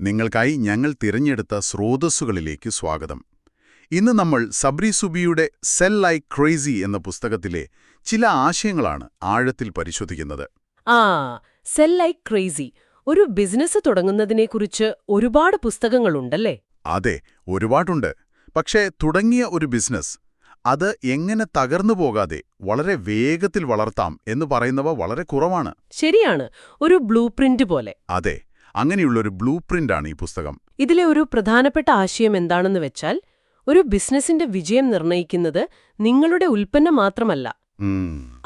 നിങ്ങൾക്കായി ഞങ്ങൾ തിരഞ്ഞെടുത്ത സ്രോതസ്സുകളിലേക്ക് സ്വാഗതം. ഇന്ന് നമ്മൾ സബ്രി സുബിയുടെ സെൽ ലൈക്ക് ക്രേസി എന്ന പുസ്തകത്തിലെ ചില ആശയങ്ങളാണ് ആഴത്തിൽ പരിശോധിക്കുന്നത്. സെൽ ലൈക്ക് ക്രേസി, ഒരു ബിസിനസ് തുടങ്ങുന്നതിനെക്കുറിച്ച് ഒരുപാട് പുസ്തകങ്ങളുണ്ടല്ലേ? അതെ, ഒരുപാടുണ്ട്. പക്ഷേ തുടങ്ങിയ ഒരു ബിസിനസ് അത് എങ്ങനെ തകർന്നു പോകാതെ വളരെ വേഗത്തിൽ വളർത്താം എന്ന് പറയുന്നവ വളരെ കുറവാണ്. ശരിയാണ്, ഒരു ബ്ലൂ പ്രിന്റ് പോലെ. അതെ, അങ്ങനെയുള്ളൊരു ബ്ലൂ പ്രിന്റാണ് ഈ പുസ്തകം. ഇതിലെ ഒരു പ്രധാനപ്പെട്ട ആശയം എന്താണെന്ന് വെച്ചാൽ, ഒരു ബിസിനസിന്റെ വിജയം നിർണ്ണയിക്കുന്നത് നിങ്ങളുടെ ഉൽപ്പന്നം മാത്രമല്ല,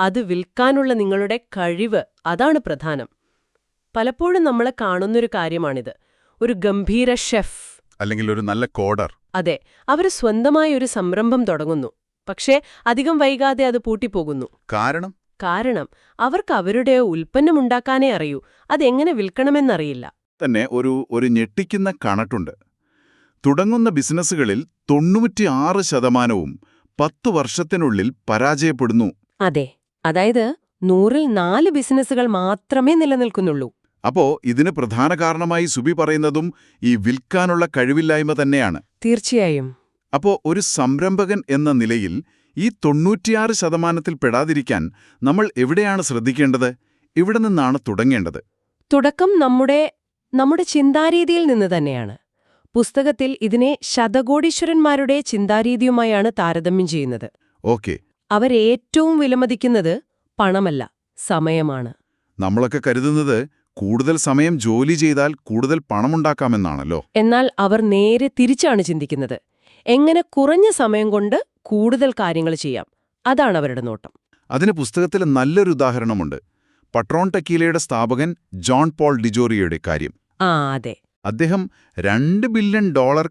അത് വിൽക്കാനുള്ള നിങ്ങളുടെ കഴിവ്, അതാണ് പ്രധാനം. പലപ്പോഴും നമ്മളെ കാണുന്നൊരു കാര്യമാണിത്. ഒരു ഗംഭീര ഷെഫ് അല്ലെങ്കിൽ ഒരു നല്ല കോഡർ. അതെ, അവർ സ്വന്തമായി ഒരു സംരംഭം തുടങ്ങുന്നു. പക്ഷേ അധികം വൈകാതെ അത് പൂട്ടിപ്പോകുന്നു. കാരണം അവർക്ക് അവരുടെ ഉൽപ്പന്നമുണ്ടാക്കാനേ അറിയൂ, അതെങ്ങനെ വിൽക്കണമെന്നറിയില്ല. തന്നെ ഒരു ഞെട്ടിക്കുന്ന കണക്കുണ്ട്. തുടങ്ങുന്ന ബിസിനസ്സുകളിൽ 96% 10 വർഷത്തിനുള്ളിൽ പരാജയപ്പെടുന്നു. അതെ, അതായത് 100-ൽ 4 ബിസിനസ്സുകൾ മാത്രമേ നിലനിൽക്കുന്നുള്ളൂ. അപ്പോ ഇതിന് പ്രധാന കാരണമായി സുബി പറയുന്നതും ഈ വിൽക്കാനുള്ള കഴിവില്ലായ്മ തന്നെയാണ്. തീർച്ചയായും. അപ്പോ ഒരു സംരംഭകൻ എന്ന നിലയിൽ ഈ 96%-ൽ പെടാതിരിക്കാൻ നമ്മൾ എവിടെയാണ് ശ്രദ്ധിക്കേണ്ടത്? ഇവിടെ നിന്നാണ് തുടങ്ങേണ്ടത്. തുടക്കം നമ്മുടെ ചിന്താരീതിയിൽ നിന്ന് തന്നെയാണ്. പുസ്തകത്തിൽ ഇതിനെ ശതകോടീശ്വരന്മാരുടെ ചിന്താരീതിയുമായാണ് താരതമ്യം ചെയ്യുന്നത്. ഓക്കെ. അവരേറ്റവും വിലമതിക്കുന്നത് പണമല്ല, സമയമാണ്. നമ്മളൊക്കെ കരുതുന്നത് കൂടുതൽ സമയം ജോലി ചെയ്താൽ കൂടുതൽ പണമുണ്ടാക്കാമെന്നാണല്ലോ. എന്നാൽ അവർ നേരെ തിരിച്ചാണ് ചിന്തിക്കുന്നത്. എങ്ങനെ കുറഞ്ഞ സമയം കൊണ്ട് കൂടുതൽ കാര്യങ്ങൾ ചെയ്യാം, അതാണ് അവരുടെ നോട്ടം. അതിന് പുസ്തകത്തിൽ നല്ലൊരു ഉദാഹരണമുണ്ട്. പട്രോൺ ടെക്കീലയുടെ സ്ഥാപകൻ ജോൺ പോൾ ഡിജോറിയയുടെ കാര്യം. അതെ. അദ്ദേഹം $2 ബില്യൺ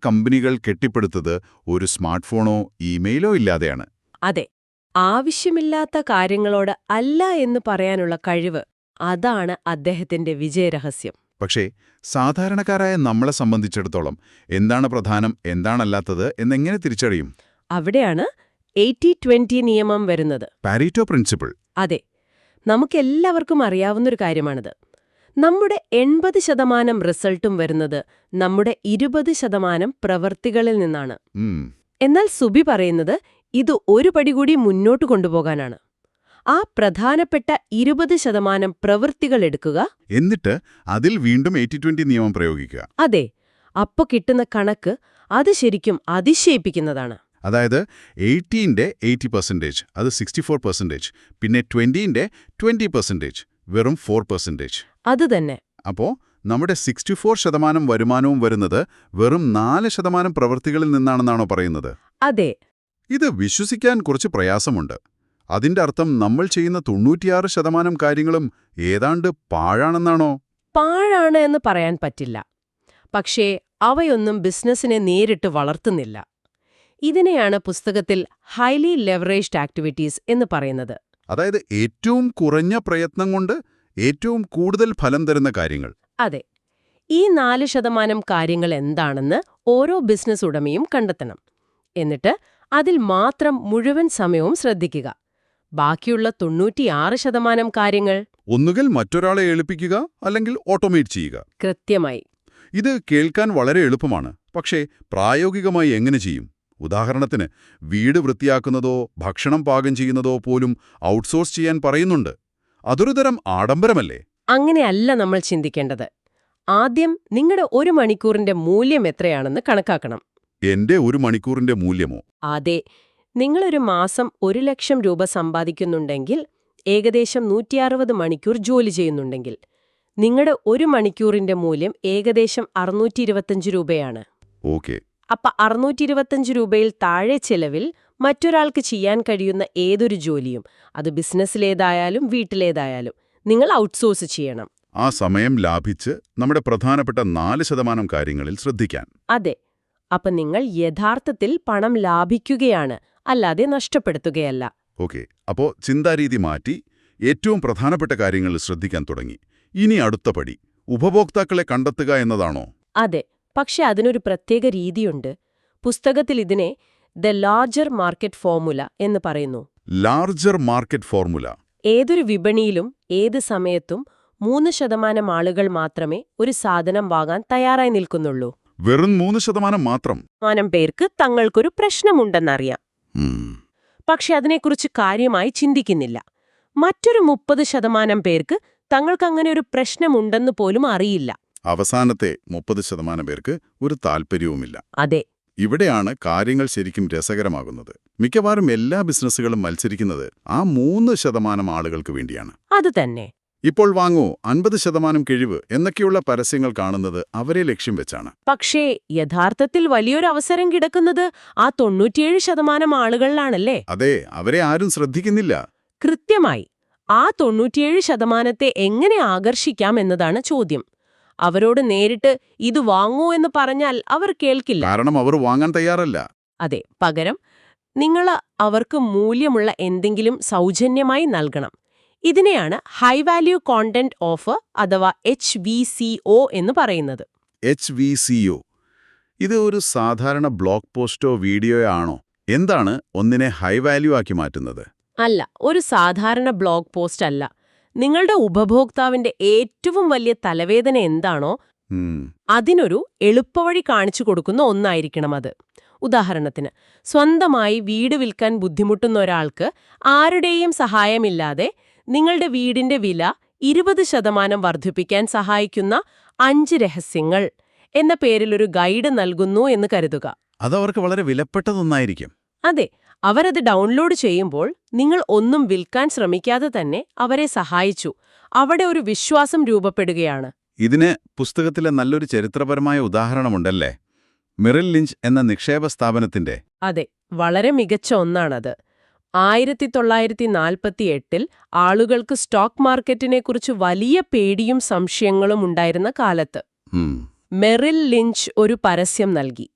കമ്പനികൾ കെട്ടിപ്പടുത്തത് ഒരു സ്മാർട്ട് ഫോണോ ഇമെയിലോ ഇല്ലാതെയാണ്. അതെ, ആവശ്യമില്ലാത്ത കാര്യങ്ങളോട് അല്ല എന്ന് പറയാനുള്ള കഴിവ്, അതാണ് അദ്ദേഹത്തിന്റെ വിജയരഹസ്യം. പക്ഷേ സാധാരണക്കാരായ നമ്മളെ സംബന്ധിച്ചിടത്തോളം എന്താണ് പ്രധാനം, എന്താണല്ലാത്തത് എന്നെങ്ങനെ തിരിച്ചറിയും? അവിടെയാണ് 80-20 നിയമം വരുന്നത്. പാരീറ്റോ പ്രിൻസിപ്പിൾ. അതെ, നമുക്കെല്ലാവർക്കും അറിയാവുന്നൊരു കാര്യമാണിത്. നമ്മുടെ 80% റിസൾട്ടും വരുന്നത് നമ്മുടെ 20% പ്രവൃത്തികളിൽ നിന്നാണ്. എന്നാൽ സുബി പറയുന്നത് ഇത് ഒരു പടി കൂടി മുന്നോട്ട് കൊണ്ടുപോകാനാണ്. ആ പ്രധാനപ്പെട്ട 20% പ്രവൃത്തികൾ എടുക്കുക, എന്നിട്ട് അതിൽ വീണ്ടും 80-20 നിയമം പ്രയോഗിക്കുക. അതെ, അപ്പൊ കിട്ടുന്ന കണക്ക് അത് ശരിക്കും അതിശയിപ്പിക്കുന്നതാണ്. അതായത് 80-ന്റെ 80%, അത് 64%, പിന്നെ 20-ന്റെ 20%, വെറും 4%. അത് തന്നെ. അപ്പോ നമ്മുടെ 64% വരുമാനവും വരുന്നത് വെറും 4% പ്രവൃത്തികളിൽ നിന്നാണെന്നാണോ പറയുന്നത്? അതെ. ഇത് വിശ്വസിക്കാൻ കുറച്ച് പ്രയാസമുണ്ട്. അതിന്റെ അർത്ഥം നമ്മൾ ചെയ്യുന്ന 96% കാര്യങ്ങളും ഏതാണ്ട് പാഴാണെന്നാണോ? പാഴാണ് എന്ന് പറയാൻ പറ്റില്ല. പക്ഷേ അവയൊന്നും ബിസിനസ്സിനെ നേരിട്ട് വളർത്തുന്നില്ല. ഇതിനെയാണ് പുസ്തകത്തിൽ ഹൈലി ലെവറേജ്ഡ് ആക്ടിവിറ്റീസ് എന്ന് പറയുന്നത്. അതായത് ഏറ്റവും കുറഞ്ഞ പ്രയത്നം കൊണ്ട് ഏറ്റവും കൂടുതൽ ഫലം തരുന്ന കാര്യങ്ങൾ. അതെ. ഈ 4% കാര്യങ്ങൾ എന്താണെന്ന് ഓരോ ബിസിനസ് ഉടമയും കണ്ടെത്തണം. എന്നിട്ട് അതിൽ മാത്രം മുഴുവൻ സമയവും ശ്രദ്ധിക്കുക. ബാക്കിയുള്ള 96% കാര്യങ്ങൾ ഒന്നുകിൽ മറ്റൊരാളെ എളുപ്പിക്കുക, അല്ലെങ്കിൽ ഓട്ടോമേറ്റ് ചെയ്യുക. കൃത്യമായി. ഇത് കേൾക്കാൻ വളരെ എളുപ്പമാണ്. പക്ഷേ പ്രായോഗികമായി എങ്ങനെ ചെയ്യും? ഉദാഹരണത്തിന്, വീട് വൃത്തിയാക്കുന്നതോ ഭക്ഷണം പാകം ചെയ്യുന്നതോ പോലും ഔട്ട്സോഴ്സ് ചെയ്യാൻ പറയുന്നുണ്ട്. അതൊരു തരം ആഡംബരമല്ലേ? അങ്ങനെയല്ല നമ്മൾ ചിന്തിക്കേണ്ടത്. ആദ്യം നിങ്ങളുടെ 1 മണിക്കൂറിന്റെ മൂല്യം എത്രയാണെന്ന് കണക്കാക്കണം. എന്റെ 1 മണിക്കൂറിന്റെ മൂല്യമോ? അതെ. നിങ്ങളൊരു മാസം 1 ലക്ഷം രൂപ സമ്പാദിക്കുന്നുണ്ടെങ്കിൽ, ഏകദേശം 160 മണിക്കൂർ ജോലി ചെയ്യുന്നുണ്ടെങ്കിൽ, നിങ്ങളുടെ 1 മണിക്കൂറിന്റെ മൂല്യം ഏകദേശം 625 രൂപയാണ്. ഓക്കെ. അപ്പ 625 രൂപയിൽ താഴെ ചെലവിൽ മറ്റൊരാൾക്ക് ചെയ്യാൻ കഴിയുന്ന ഏതൊരു ജോലിയും, അത് ബിസിനസ്സിലേതായാലും വീട്ടിലേതായാലും, നിങ്ങൾ ഔട്ട്സോഴ്സ് ചെയ്യണം. ആ സമയം ലാഭിച്ച് നമ്മുടെ പ്രധാനപ്പെട്ട 4% കാര്യങ്ങളിൽ ശ്രദ്ധിക്കാൻ. അതെ. അപ്പൊ നിങ്ങൾ യഥാർത്ഥത്തിൽ പണം ലാഭിക്കുകയാണ്, അല്ലാതെ നഷ്ടപ്പെടുത്തുകയല്ല. ഓക്കെ. അപ്പോ ചിന്താരീതി മാറ്റി ഏറ്റവും പ്രധാനപ്പെട്ട കാര്യങ്ങളിൽ ശ്രദ്ധിക്കാൻ തുടങ്ങി. ഇനി അടുത്ത പടി ഉപഭോക്താക്കളെ കണ്ടെത്തുക എന്നതാണോ? അതെ. പക്ഷെ അതിനൊരു പ്രത്യേക രീതിയുണ്ട്. പുസ്തകത്തിൽ ഇതിനെ ദ ലാർജർ മാർക്കറ്റ് ഫോർമുല എന്ന് പറയുന്നു. Larger market formula. ഏതൊരു വിപണിയിലും ഏത് സമയത്തും 3% ആളുകൾ മാത്രമേ ഒരു സാധനം വാങ്ങാൻ തയ്യാറായി നിൽക്കുന്നുള്ളൂ. വെറും 3% മാത്രം. പേർക്ക് തങ്ങൾക്കൊരു പ്രശ്നമുണ്ടെന്നറിയാം. ഉം. പക്ഷെ അതിനെക്കുറിച്ച് കാര്യമായി ചിന്തിക്കുന്നില്ല. മറ്റൊരു 30% പേർക്ക് തങ്ങൾക്കങ്ങനെ ഒരു പ്രശ്നമുണ്ടെന്ന് പോലും അറിയില്ല. അവസാനത്തെ 30% പേർക്ക് ഒരു താൽപ്പര്യവുമില്ല. അതെ. ഇവിടെയാണ് കാര്യങ്ങൾ ശരിക്കും രസകരമാകുന്നത്. മിക്കവാറും എല്ലാ ബിസിനസ്സുകളും മത്സരിക്കുന്നത് ആ 3% ആളുകൾക്ക് വേണ്ടിയാണ്. അത് തന്നെ. ഇപ്പോൾ വാങ്ങൂ 50% കിഴിവ് എന്നൊക്കെയുള്ള പരസ്യങ്ങൾ കാണുന്നത് അവരെ ലക്ഷ്യം വെച്ചാണ്. പക്ഷേ യഥാർത്ഥത്തിൽ വലിയൊരു അവസരം കിടക്കുന്നത് ആ 97% ആളുകളിലാണല്ലേ? അതെ, അവരെ ആരും ശ്രദ്ധിക്കുന്നില്ല. കൃത്യമായി. ആ 97% എങ്ങനെ ആകർഷിക്കാം എന്നതാണ് ചോദ്യം. അവരോട് നേരിട്ട് ഇത് വാങ്ങൂ എന്ന് പറഞ്ഞാൽ അവർ കേൾക്കില്ല. കാരണം അവർ വാങ്ങാൻ തയ്യാറല്ല. അതെ, പകരം നിങ്ങൾ അവർക്ക് മൂല്യമുള്ള എന്തെങ്കിലും സൗജന്യമായി നൽകണം. ഇതിനെയാണ് ഹൈ വാല്യൂ കോണ്ടന്റ് ഓഫർ അഥവാ HVCO എന്ന് പറയുന്നത്. HVCO. ഇത് ഒരു സാധാരണ ബ്ലോഗ് പോസ്റ്റോ വീഡിയോയോ ആണോ? എന്താണ് ഒന്നിനെ ഹൈ വാല്യൂ ആക്കി മാറ്റുന്നത്? അല്ല, ഒരു സാധാരണ ബ്ലോഗ് പോസ്റ്റ് അല്ല. നിങ്ങളുടെ ഉപഭോക്താവിന്റെ ഏറ്റവും വലിയ തലവേദന എന്താണോ അതിനൊരു എളുപ്പവഴി കാണിച്ചു കൊടുക്കുന്ന ഒന്നായിരിക്കണം അത്. ഉദാഹരണത്തിന്, സ്വന്തമായി വീട് വിൽക്കാൻ ബുദ്ധിമുട്ടുന്ന ഒരാൾക്ക് ആരുടെയും സഹായമില്ലാതെ നിങ്ങളുടെ വീടിന്റെ വില 20% വർദ്ധിപ്പിക്കാൻ സഹായിക്കുന്ന 5 രഹസ്യങ്ങൾ എന്ന പേരിലൊരു ഗൈഡ് നൽകുന്നു എന്ന് കരുതുക. അതവർക്ക് വളരെ വിലപ്പെട്ടതൊന്നായിരിക്കും. അതെ, അവരത് ഡൗൺലോഡ് ചെയ്യുമ്പോൾ നിങ്ങൾ ഒന്നും വിൽക്കാൻ ശ്രമിക്കാതെ തന്നെ അവരെ സഹായിച്ചു. അവിടെ ഒരു വിശ്വാസം രൂപപ്പെടുകയാണ്. ഇതിന് പുസ്തകത്തിലെ നല്ലൊരു ചരിത്രപരമായ ഉദാഹരണമുണ്ടല്ലേ? മെറിൽ ലിഞ്ച് എന്ന നിക്ഷേപ സ്ഥാപനത്തിന്റെ. അതെ, വളരെ മികച്ച ഒന്നാണത്. 1948-ൽ ആളുകൾക്ക് സ്റ്റോക്ക് മാർക്കറ്റിനെക്കുറിച്ച് വലിയ പേടിയും സംശയങ്ങളും ഉണ്ടായിരുന്ന കാലത്ത് മെറിൽ ലിഞ്ച് ഒരു പരസ്യം നൽകി.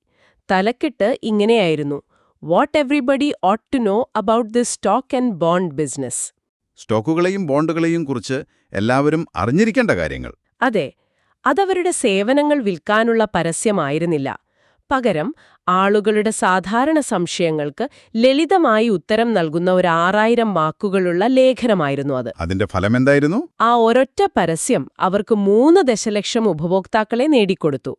തലക്കെട്ട് ഇങ്ങനെയായിരുന്നു: what everybody ought to know about this stock and bond business. സ്റ്റോക്കുകളെയും ബോണ്ടുകളെയും കുറിച്ച് എല്ലാവരും അറിഞ്ഞിരിക്കേണ്ട കാര്യങ്ങൾ. അതെ, അതവരുടെ സേവനങ്ങൾ വിൽക്കാനുള്ള പരസ്യമായിരുന്നില്ല. പകരം ആളുകളുടെ സാധാരണ സംശയങ്ങൾക്ക് ലളിതമായി ഉത്തരം നൽകുന്ന ഒരു 6000 വാക്കുകളുള്ള ലേഖനമായിരുന്നു അത്. അതിന്റെ ഫലമെന്തായിരുന്നു? ആ ഒരൊറ്റ പരസ്യം അവർക്ക് 3 ദശലക്ഷം ഉപഭോക്താക്കളെ നേടിക്കൊടുത്തു.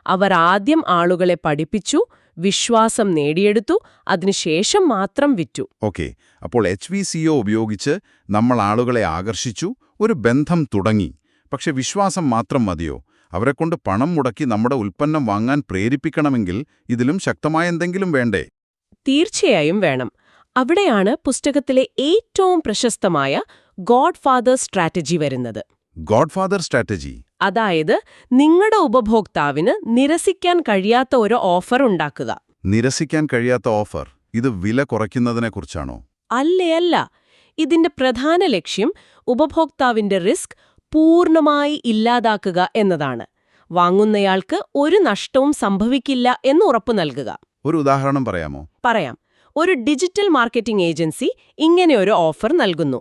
അവർ ആദ്യം ആളുകളെ പഠിപ്പിച്ചു, വിശ്വാസം നേടിയെടുത്തു, അതിനുശേഷം മാത്രം വിറ്റു. ഓക്കെ, അപ്പോൾ HVCO ഉപയോഗിച്ച് നമ്മൾ ആളുകളെ ആകർഷിച്ചു, ഒരു ബന്ധം തുടങ്ങി. പക്ഷെ വിശ്വാസം മാത്രം മതിയോ? അവരെക്കൊണ്ട് പണം മുടക്കി നമ്മുടെ ഉൽപ്പന്നം വാങ്ങാൻ പ്രേരിപ്പിക്കണമെങ്കിൽ ഇതിലും ശക്തമായ എന്തെങ്കിലും വേണ്ടേ? തീർച്ചയായും വേണം. അവിടെയാണ് പുസ്തകത്തിലെ ഏറ്റവും പ്രശസ്തമായ ഗോഡ് ഫാദർ സ്ട്രാറ്റജി വരുന്നത്. God father strategy? അതായത്, നിങ്ങളുടെ ഉപഭോക്താവിന് നിരസിക്കാൻ കഴിയാത്ത ഒരു ഓഫർ ഉണ്ടാക്കുക. നിരസിക്കാൻ കഴിയാത്ത ഓഫർ? ഇത് വില കുറയ്ക്കുന്നതിനെക്കുറിച്ചാണോ? അല്ല. ഇതിന്റെ പ്രധാന ലക്ഷ്യം ഉപഭോക്താവിന്റെ റിസ്ക് പൂർണ്ണമായി ഇല്ലാതാക്കുക എന്നതാണ്. വാങ്ങുന്നയാൾക്ക് ഒരു നഷ്ടവും സംഭവിക്കില്ല എന്ന് ഉറപ്പു നൽകുക. ഒരു ഉദാഹരണം പറയാമോ? പറയാം. ഒരു ഡിജിറ്റൽ മാർക്കറ്റിംഗ് ഏജൻസി ഇങ്ങനെയൊരു ഓഫർ നൽകുന്നു: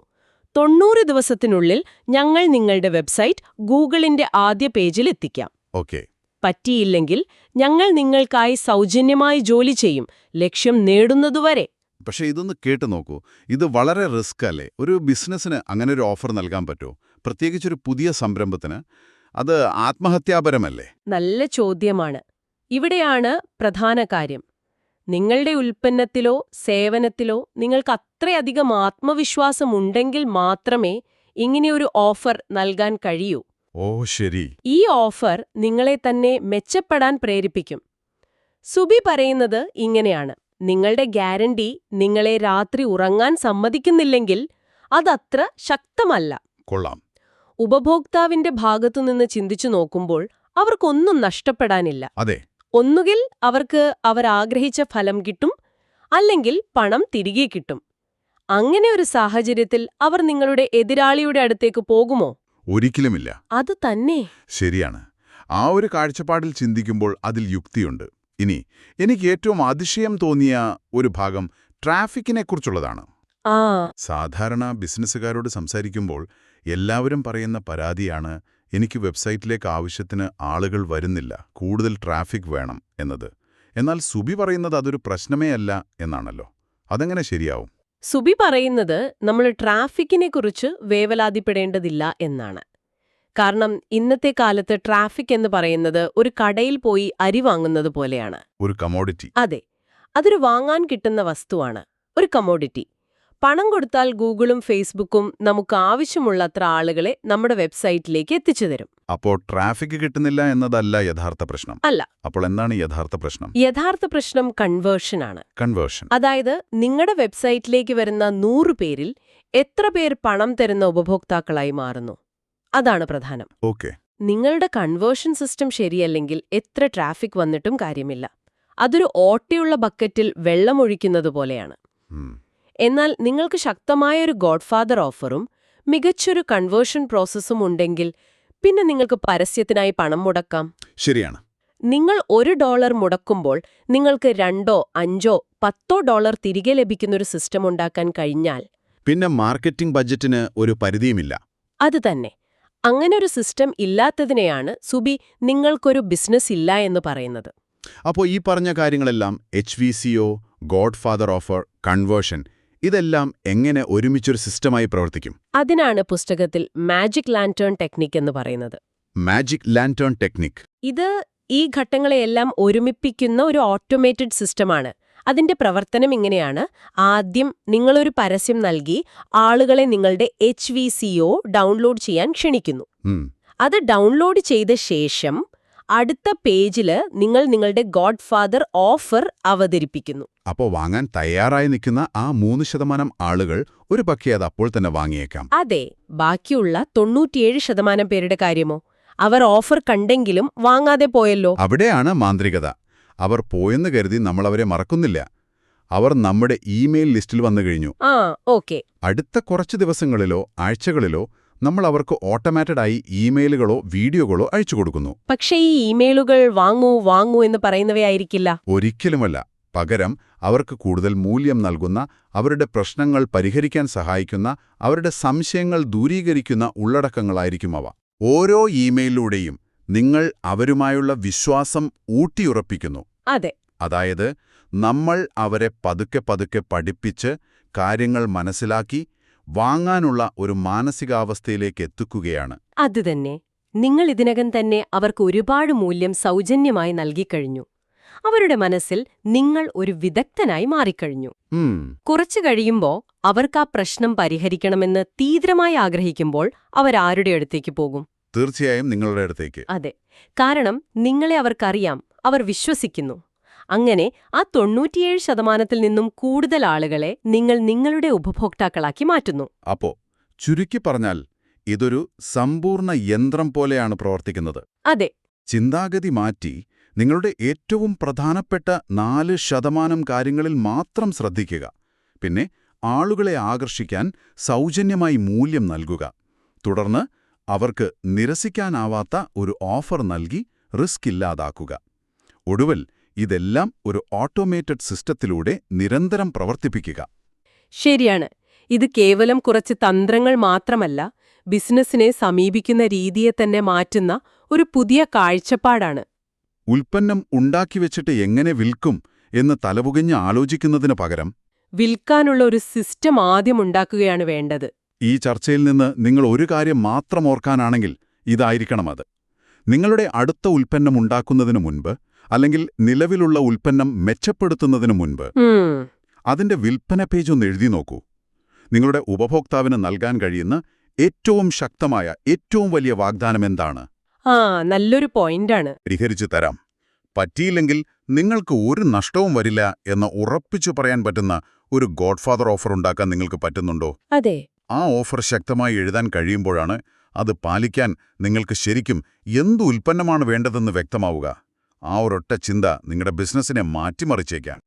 90 ദിവസത്തിനുള്ളിൽ ഞങ്ങൾ നിങ്ങളുടെ വെബ്സൈറ്റ് ഗൂഗിളിന്റെ ആദ്യ പേജിൽ എത്തിക്കാം. ഓക്കെ. പറ്റിയില്ലെങ്കിൽ ഞങ്ങൾ നിങ്ങൾക്കായി സൗജന്യമായി ജോലി ചെയ്യും, ലക്ഷ്യം നേടുന്നതുവരെ. പക്ഷേ ഇതൊന്ന് കേട്ടു നോക്കൂ, ഇത് വളരെ റിസ്ക് അല്ലേ? ഒരു ബിസിനസ്സിന് അങ്ങനെ ഒരു ഓഫർ നൽകാൻ പറ്റുമോ? പ്രത്യേകിച്ചൊരു പുതിയ സംരംഭത്തിന്. അത് ആത്മഹത്യാപരമല്ലേ? നല്ല ചോദ്യമാണ്. ഇവിടെയാണ് പ്രധാന കാര്യം. നിങ്ങളുടെ ഉൽപ്പന്നത്തിലോ സേവനത്തിലോ നിങ്ങൾക്ക് അത്രയധികം ആത്മവിശ്വാസമുണ്ടെങ്കിൽ മാത്രമേ ഇങ്ങനെയൊരു ഓഫർ നൽകാൻ കഴിയൂ. ഓ ശരി. ഈ ഓഫർ നിങ്ങളെ തന്നെ മെച്ചപ്പെടാൻ പ്രേരിപ്പിക്കും. സുബി പറയുന്നത് ഇങ്ങനെയാണ്: നിങ്ങളുടെ ഗ്യാരണ്ടി നിങ്ങളെ രാത്രി ഉറങ്ങാൻ സമ്മതിക്കുന്നില്ലെങ്കിൽ അതത്ര ശക്തമല്ല. കൊള്ളാം. ഉപഭോക്താവിന്റെ ഭാഗത്തുനിന്ന് ചിന്തിച്ചു നോക്കുമ്പോൾ അവർക്കൊന്നും നഷ്ടപ്പെടാനില്ല. അതെ. ഒന്നുകിൽ അവർക്ക് അവരാഗ്രഹിച്ച ഫലം കിട്ടും, അല്ലെങ്കിൽ പണം തിരികെ കിട്ടും. അങ്ങനെ ഒരു സാഹചര്യത്തിൽ അവർ നിങ്ങളുടെ എതിരാളിയുടെ അടുത്തേക്ക് പോകുമോ? ഒരിക്കലുമില്ല. അത് തന്നെ. ശരിയാണ്. ആ ഒരു കാഴ്ചപ്പാടിൽ ചിന്തിക്കുമ്പോൾ അതിൽ യുക്തിയുണ്ട്. ഇനി എനിക്ക് ഏറ്റവും അതിശയം തോന്നിയ ഒരു ഭാഗം ട്രാഫിക്കിനെക്കുറിച്ചുള്ളതാണ്. സാധാരണ ബിസിനസ്സുകാരോട് സംസാരിക്കുമ്പോൾ എല്ലാവരും പറയുന്ന പരാതിയാണ്, എനിക്ക് വെബ്സൈറ്റിലേക്ക് ആവശ്യത്തിന് ആളുകൾ വരുന്നില്ല, കൂടുതൽ ട്രാഫിക് വേണം എന്നത്. എന്നാൽ സുബി പറയുന്നത് അതൊരു പ്രശ്നമേ അല്ല എന്നാണല്ലോ. അതെങ്ങനെ ശരിയാവും? സുബി പറയുന്നത് നമ്മൾ ട്രാഫിക്കിനെക്കുറിച്ച് വേവലാതിപ്പെടേണ്ടതില്ല എന്നാണ്. കാരണം ഇന്നത്തെ കാലത്ത് ട്രാഫിക് എന്ന് പറയുന്നത് ഒരു കടയിൽ പോയി അരി വാങ്ങുന്നത് പോലെയാണ്. ഒരു കമോഡിറ്റി. അതെ, അതൊരു വാങ്ങാൻ കിട്ടുന്ന വസ്തുവാണ്, ഒരു കമോഡിറ്റി. പണം കൊടുത്താൽ ഗൂഗിളും ഫേസ്ബുക്കും നമുക്ക് ആവശ്യമുള്ളത്ര ആളുകളെ നമ്മുടെ വെബ്സൈറ്റിലേക്ക് എത്തിച്ചു തരും. അപ്പോൾ ട്രാഫിക് കിട്ടുന്നില്ല എന്നതല്ല യഥാർത്ഥ പ്രശ്നം. അല്ല. അപ്പോൾ എന്താണ് യഥാർത്ഥ പ്രശ്നം? യഥാർത്ഥ പ്രശ്നം കൺവേർഷനാണ്. കൺവേർഷൻ. അതായത് നിങ്ങളുടെ വെബ്സൈറ്റിലേക്ക് വരുന്ന 100 പേരിൽ എത്ര പേർ പണം തരുന്ന ഉപഭോക്താക്കളായി മാറുന്നു, അതാണ് പ്രധാനം. ഓക്കെ. നിങ്ങളുടെ കൺവേർഷൻ സിസ്റ്റം ശരിയല്ലെങ്കിൽ എത്ര ട്രാഫിക് വന്നിട്ടും കാര്യമില്ല. അതൊരു ഓട്ടയുള്ള ബക്കറ്റിൽ വെള്ളമൊഴിക്കുന്നതുപോലെയാണ്. എന്നാൽ നിങ്ങൾക്ക് ശക്തമായൊരു ഗോഡ്ഫാദർ ഓഫറും മികച്ചൊരു കൺവേർഷൻ പ്രോസസ്സും ഉണ്ടെങ്കിൽ പിന്നെ നിങ്ങൾക്ക് പരസ്യത്തിനായി പണം മുടക്കാം. ശരിയാണ്. നിങ്ങൾ $1 മുടക്കുമ്പോൾ നിങ്ങൾക്ക് $2, $5, $10 തിരികെ ലഭിക്കുന്നൊരു സിസ്റ്റം ഉണ്ടാക്കാൻ കഴിഞ്ഞാൽ പിന്നെ മാർക്കറ്റിംഗ് ബഡ്ജറ്റിന് ഒരു പരിധിയുമില്ല. അത് തന്നെ. അങ്ങനൊരു സിസ്റ്റം ഇല്ലാത്തതിനെയാണ് സുബി നിങ്ങൾക്കൊരു ബിസിനസ് ഇല്ല എന്ന് പറയുന്നത്. അപ്പോൾ ഈ പറഞ്ഞ കാര്യങ്ങളെല്ലാം HVCO, ഗോഡ്ഫാദർ ഓഫർ, കൺവേർഷൻ, ഇതെല്ലാം എങ്ങനെ ഒരുമിച്ചൊരു സിസ്റ്റമായി പ്രവർത്തിക്കും? അതിനാണ് പുസ്തകത്തിൽ മാജിക് ലാന്റേൺ ടെക്നിക് എന്ന് പറയുന്നത്. Magic lantern technique. ഇത് ഈ ഘട്ടങ്ങളെയെല്ലാം ഒരുമിപ്പിക്കുന്ന ഒരു ഓട്ടോമേറ്റഡ് സിസ്റ്റമാണ്. അതിന്റെ പ്രവർത്തനം ഇങ്ങനെയാണ്. ആദ്യം നിങ്ങളൊരു പരസ്യം നൽകി ആളുകളെ നിങ്ങളുടെ HVCO ഡൗൺലോഡ് ചെയ്യാൻ ക്ഷണിക്കുന്നു. അത് ഡൗൺലോഡ് ചെയ്ത ശേഷം അടുത്ത പേജില് നിങ്ങൾ നിങ്ങളുടെ ഗോഡ്ഫാദർ ഓഫർ അവതരിപ്പിക്കുന്നു. അപ്പോൾ വാങ്ങാൻ തയ്യാറായി നിൽക്കുന്ന ആ 3% ആളുകൾ ഒരു പക്ഷേ അത് അപ്പോൾ തന്നെ വാങ്ങിയേക്കാം. അതെ. ബാക്കിയുള്ള 97% പേരുടെ കാര്യമോ? അവർ ഓഫർ കണ്ടെങ്കിലും വാങ്ങാതെ പോയല്ലോ. അവിടെയാണ് മാന്ത്രികത. അവർ പോയെന്ന് കരുതി നമ്മളവരെ മറക്കുന്നില്ല. അവർ നമ്മുടെ ഇമെയിൽ ലിസ്റ്റിൽ വന്നു കഴിഞ്ഞു. ഓക്കെ. അടുത്ത കുറച്ച് ദിവസങ്ങളിലോ ആഴ്ചകളിലോ നമ്മൾ അവർക്ക് ഓട്ടോമാറ്റഡായി ഇമെയിലുകളോ വീഡിയോകളോ അയച്ചു കൊടുക്കുന്നു. പക്ഷേ ഈ ഇമെയിലുകൾ വാങ്ങൂ എന്ന് പറയുന്നവയായിരിക്കില്ല. ഒരിക്കലുമല്ല. പകരം അവർക്ക് കൂടുതൽ മൂല്യം നൽകുന്ന, അവരുടെ പ്രശ്നങ്ങൾ പരിഹരിക്കാൻ സഹായിക്കുന്ന, അവരുടെ സംശയങ്ങൾ ദൂരീകരിക്കുന്ന ഉള്ളടക്കങ്ങളായിരിക്കും അവ. ഓരോ ഇമെയിലിലൂടെയും നിങ്ങൾ അവരുമായുള്ള വിശ്വാസം ഊട്ടിയുറപ്പിക്കുന്നു. അതെ. അതായത് നമ്മൾ അവരെ പതുക്കെ പതുക്കെ പഠിപ്പിച്ച് കാര്യങ്ങൾ മനസ്സിലാക്കി വാങ്ങാനുള്ള ഒരു മാനസികാവസ്ഥയിലേക്ക് എത്തിക്കുകയാണ്. അതുതന്നെ. നിങ്ങൾ ഇതിനകം തന്നെ അവർക്ക് ഒരുപാട് മൂല്യം സൗജന്യമായി നൽകിക്കഴിഞ്ഞു. അവരുടെ മനസ്സിൽ നിങ്ങൾ ഒരു വിദഗ്ധനായി മാറിക്കഴിഞ്ഞു. കുറച്ചു കഴിയുമ്പോൾ അവർക്ക് ആ പ്രശ്നം പരിഹരിക്കണമെന്ന് തീവ്രമായി ആഗ്രഹിക്കുമ്പോൾ അവരാരുടെ അടുത്തേക്ക് പോകും? തീർച്ചയായും നിങ്ങളുടെ അടുത്തേക്ക്. അതെ. കാരണം നിങ്ങളെ അവർക്കറിയാം, അവർ വിശ്വസിക്കുന്നു. അങ്ങനെ ആ 97% നിന്നും കൂടുതൽ ആളുകളെ നിങ്ങൾ നിങ്ങളുടെ ഉപഭോക്താക്കളാക്കി മാറ്റുന്നു. അപ്പോ ചുരുക്കി പറഞ്ഞാൽ ഇതൊരു സമ്പൂർണ്ണ യന്ത്രം പോലെയാണ് പ്രവർത്തിക്കുന്നത്. അതെ. ചിന്താഗതി മാറ്റി നിങ്ങളുടെ ഏറ്റവും പ്രധാനപ്പെട്ട 4% കാര്യങ്ങളിൽ മാത്രം ശ്രദ്ധിക്കുക. പിന്നെ ആളുകളെ ആകർഷിക്കാൻ സൗജന്യമായി മൂല്യം നൽകുക. തുടർന്ന് അവർക്ക് നിരസിക്കാനാവാത്ത ഒരു ഓഫർ നൽകി റിസ്ക് ഇല്ലാതാക്കുക. ഒടുവിൽ ഇതെല്ലാം ഒരു ഓട്ടോമേറ്റഡ് സിസ്റ്റത്തിലൂടെ നിരന്തരം പ്രവർത്തിപ്പിക്കുക. ശരിയാണ്. ഇത് കേവലം കുറച്ച് തന്ത്രങ്ങൾ മാത്രമല്ല, ബിസിനസ്സിനെ സമീപിക്കുന്ന രീതിയെ തന്നെ മാറ്റുന്ന ഒരു പുതിയ കാഴ്ചപ്പാടാണ്. ഉൽപ്പന്നം ഉണ്ടാക്കിവെച്ചിട്ട് എങ്ങനെ വിൽക്കും എന്ന് തലപുകഞ്ഞ് ആലോചിക്കുന്നതിന് പകരം വിൽക്കാനുള്ള ഒരു സിസ്റ്റം ആദ്യം ഉണ്ടാക്കുകയാണ് വേണ്ടത്. ഈ ചർച്ചയിൽ നിന്ന് നിങ്ങൾ ഒരു കാര്യം മാത്രം ഓർക്കാനാണെങ്കിൽ ഇതായിരിക്കണം അത്. നിങ്ങളുടെ അടുത്ത ഉൽപ്പന്നം ഉണ്ടാക്കുന്നതിനു മുൻപ്, അല്ലെങ്കിൽ നിലവിലുള്ള ഉൽപ്പന്നം മെച്ചപ്പെടുത്തുന്നതിനു മുൻപ് അതിന്റെ വിൽപ്പന പേജ് ഒന്ന് എഴുതി നോക്കൂ. നിങ്ങളുടെ ഉപഭോക്താവിന് നൽകാൻ കഴിയുന്ന ഏറ്റവും ശക്തമായ, ഏറ്റവും വലിയ വാഗ്ദാനം എന്താണ്? നല്ലൊരു പോയിന്റാണ്. പരിഹരിച്ചു തരാം. പറ്റിയില്ലെങ്കിൽ നിങ്ങൾക്ക് ഒരു നഷ്ടവും വരില്ല എന്ന് ഉറപ്പിച്ചു പറയാൻ പറ്റുന്ന ഒരു ഗോഡ്ഫാദർ ഓഫർ ഉണ്ടാക്കാൻ നിങ്ങൾക്ക് പറ്റുന്നുണ്ടോ? അതെ. ആ ഓഫർ ശക്തമായി എഴുതാൻ കഴിയുമ്പോഴാണ് അത് പാലിക്കാൻ നിങ്ങൾക്ക് ശരിക്കും എന്ത് ഉൽപ്പന്നമാണ് വേണ്ടതെന്ന് വ്യക്തമാവുക. ആ ഒരൊറ്റ ചിന്ത നിങ്ങളുടെ ബിസിനസ്സിനെ മാറ്റിമറിച്ചേക്കാം.